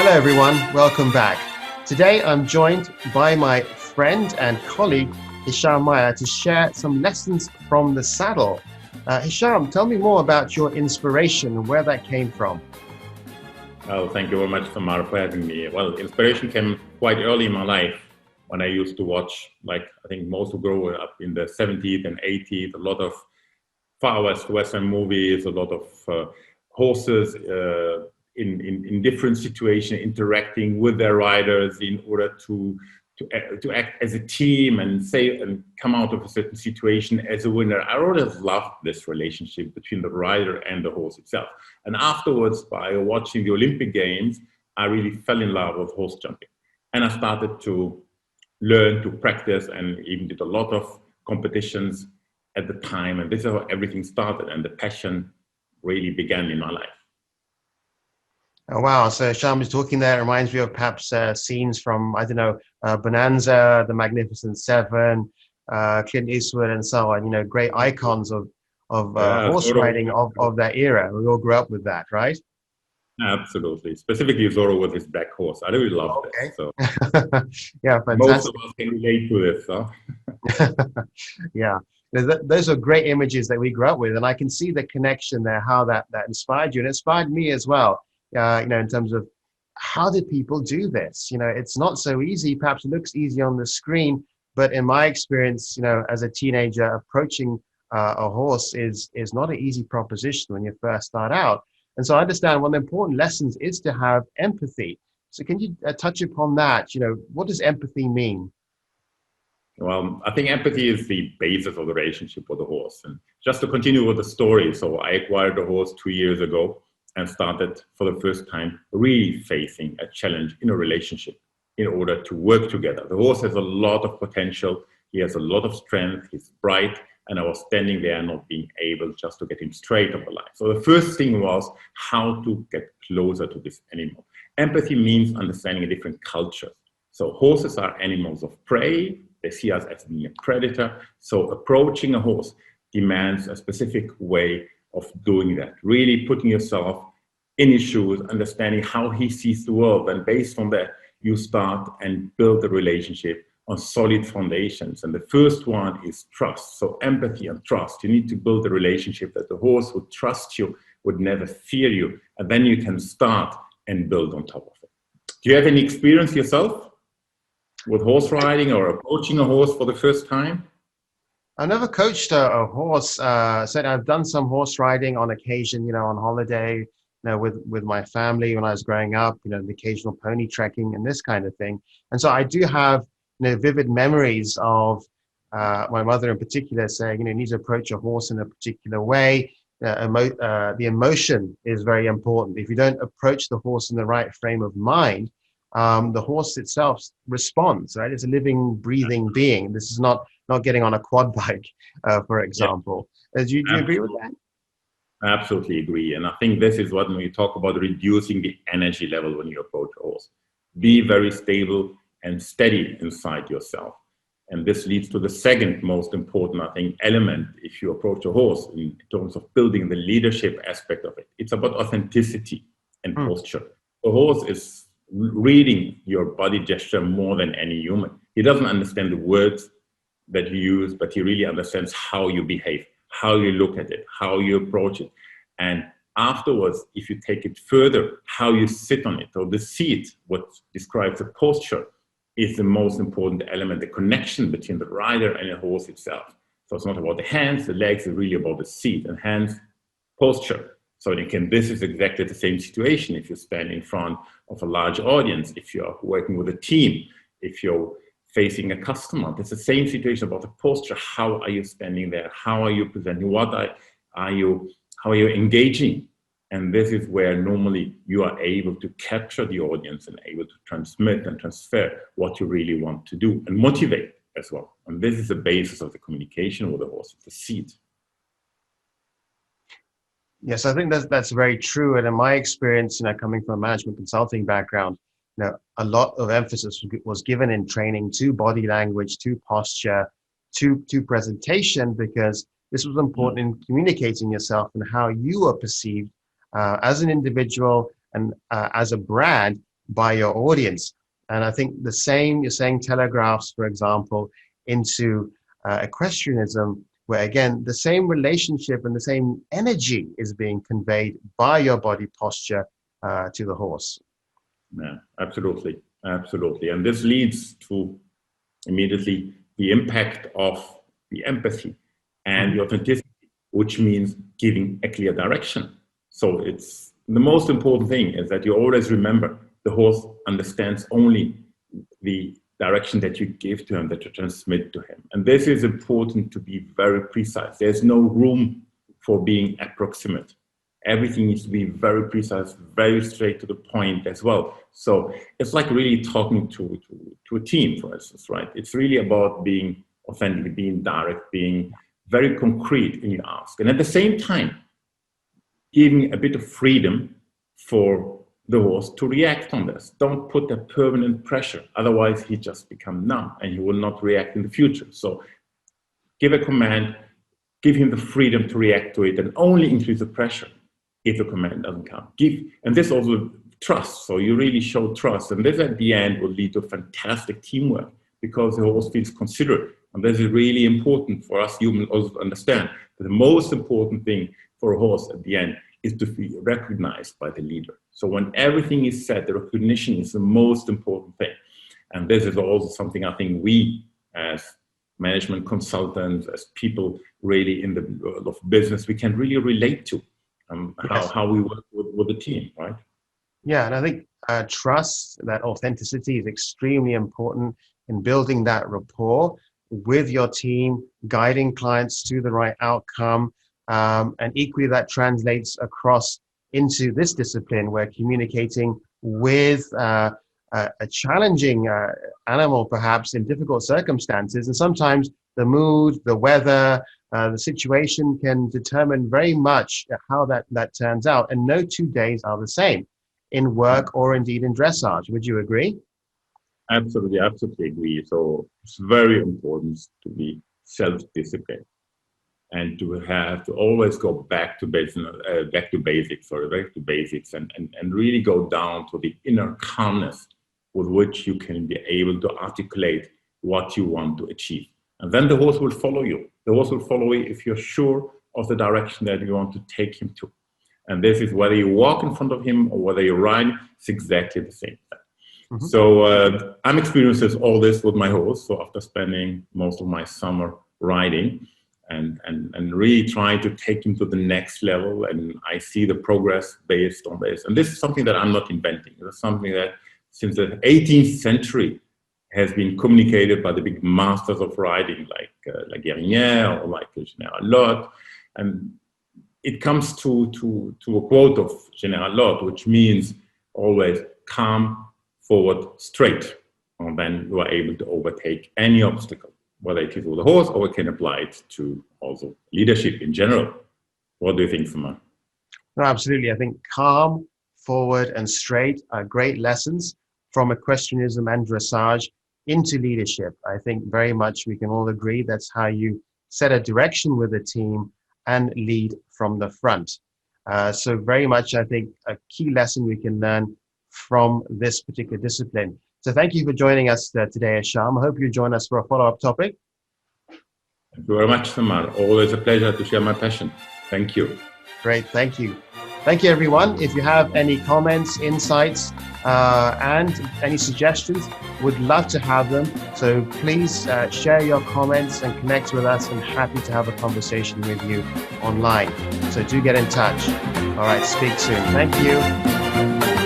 Hello everyone, welcome back. Today I'm joined by my friend and colleague Hichem Maya to share some lessons from the saddle. Hichem, tell me more about your inspiration and where that came from. Well, thank you very much, Sammar, for having me. Well, inspiration came quite early in my life when I used to watch, like I think most who grow up in the 70s and 80s, a lot of far west Western movies, a lot of horses in different situations interacting with their riders in order to act as a team and come out of a certain situation as a winner. I always loved this relationship between the rider and the horse itself. And afterwards, by watching the Olympic Games, I really fell in love with horse jumping. And I started to learn, to practice, and even did a lot of competitions at the time. And this is how everything started, and the passion really began in my life. Oh, wow. So Sham is talking there. It reminds me of perhaps scenes from, I don't know, Bonanza, The Magnificent Seven, Clint Eastwood and so on, great icons of horse riding of that era. We all grew up with that, right? Absolutely. Specifically Zorro with his black horse. I really love this. So yeah, fantastic. Most of us can relate to this. Huh? Yeah. Those are great images that we grew up with. And I can see the connection there, how that inspired you. And it inspired me as well. In terms of how did people do this? It's not so easy. Perhaps it looks easy on the screen, but in my experience, as a teenager, approaching a horse is not an easy proposition when you first start out. And so I understand one of the important lessons is to have empathy. So can you touch upon that? What does empathy mean? Well, I think empathy is the basis of the relationship with the horse. And just to continue with the story, so I acquired a horse 2 years ago and started for the first time really facing a challenge in a relationship in order to work together. The horse has a lot of potential. He has a lot of strength. He's bright. And I was standing there not being able just to get him straight on the line. So the first thing was how to get closer to this animal. Empathy means understanding a different culture. So horses are animals of prey. They see us as being a predator. So approaching a horse demands a specific way of doing that, really putting yourself in his shoes, understanding how he sees the world. And based on that, you start and build a relationship on solid foundations. And the first one is trust. So empathy and trust. You need to build a relationship that the horse would trust you, would never fear you. And then you can start and build on top of it. Do you have any experience yourself with horse riding or approaching a horse for the first time? I never coached a horse. Said I've done some horse riding on occasion, on holiday, with my family when I was growing up, the occasional pony trekking and this kind of thing. And so I do have, vivid memories of my mother in particular saying, you need to approach a horse in a particular way. The emotion is very important. If you don't approach the horse in the right frame of mind, the horse itself responds, right? It's a living, breathing being. This is not getting on a quad bike, for example. Yeah. Do you agree with that? Absolutely agree. And I think this is what when we talk about reducing the energy level when you approach a horse. Be very stable and steady inside yourself. And this leads to the second most important, I think, element if you approach a horse in terms of building the leadership aspect of it. It's about authenticity and posture. The horse is reading your body gesture more than any human. He doesn't understand the words that you use, but he really understands how you behave, how you look at it, how you approach it. And afterwards, if you take it further, how you sit on it, or the seat, what describes the posture, is the most important element, the connection between the rider and the horse itself. So it's not about the hands, the legs, it's really about the seat and hands, posture. So this is exactly the same situation if you stand in front of a large audience, if you're working with a team, if you're facing a customer. It's the same situation about the posture. How are you standing there? How are you presenting? How are you engaging? And this is where normally you are able to capture the audience and able to transmit and transfer what you really want to do and motivate as well. And this is the basis of the communication with the horse, the seat. Yes, I think that's very true. And in my experience, coming from a management consulting background, a lot of emphasis was given in training to body language, to posture, to presentation, because this was important in communicating yourself and how you are perceived as an individual and as a brand by your audience. And I think the same, you're saying, telegraphs, for example, into equestrianism, where again, the same relationship and the same energy is being conveyed by your body posture to the horse. Yeah, absolutely. Absolutely. And this leads to immediately the impact of the empathy and the authenticity, which means giving a clear direction. So it's the most important thing is that you always remember the horse understands only the direction that you give to him, that you transmit to him. And this is important to be very precise. There's no room for being approximate. Everything needs to be very precise, very straight to the point as well. So it's like really talking to a team, for instance, right? It's really about being authentic, being direct, being very concrete in your ask. And at the same time, giving a bit of freedom for the horse to react on this. Don't put a permanent pressure. Otherwise, he just becomes numb and he will not react in the future. So give a command, give him the freedom to react to it, and only increase the pressure if the command doesn't come. And this also trust. So you really show trust. And this at the end will lead to fantastic teamwork because the horse feels considerate. And this is really important for us humans also to understand that the most important thing for a horse at the end is to be recognized by the leader. So when everything is said, the recognition is the most important thing. And this is also something I think we as management consultants, as people really in the world of business, we can really relate to how we work with the team, right? Yeah, and I think trust, that authenticity is extremely important in building that rapport with your team, guiding clients to the right outcome. And equally that translates across into this discipline where communicating with a challenging animal, perhaps in difficult circumstances. And sometimes the mood, the weather, the situation can determine very much how that turns out. And no 2 days are the same in work or indeed in dressage. Would you agree? Absolutely, absolutely agree. So it's very important to be self-disciplined and to have to always go back to basics, and really go down to the inner calmness with which you can be able to articulate what you want to achieve. And then the horse will follow you. The horse will follow you if you're sure of the direction that you want to take him to. And this is whether you walk in front of him or whether you ride, it's exactly the same thing. Mm-hmm. So I'm experiencing all this with my horse. So after spending most of my summer riding and really trying to take him to the next level, and I see the progress based on this. And this is something that I'm not inventing. It's something that since the 18th century has been communicated by the big masters of riding like Guerinier or like General Lott. And it comes to a quote of General Lott, which means always calm, forward, straight. And then you are able to overtake any obstacle, whether it is with a horse or we can apply it to also leadership in general. What do you think, Sammar? No, absolutely. I think calm, forward, and straight are great lessons from equestrianism and dressage into leadership. I think very much we can all agree that's how you set a direction with a team and lead from the front. So very much, I think, a key lesson we can learn from this particular discipline. So thank you for joining us today, Hichem. I hope you join us for a follow-up topic. Thank you very much, Sammar. Always a pleasure to share my passion. Thank you. Great, thank you. Thank you, everyone. If you have any comments, insights, and any suggestions, would love to have them. So please share your comments and connect with us, and happy to have a conversation with you online. So do get in touch. All right, speak soon. Thank you.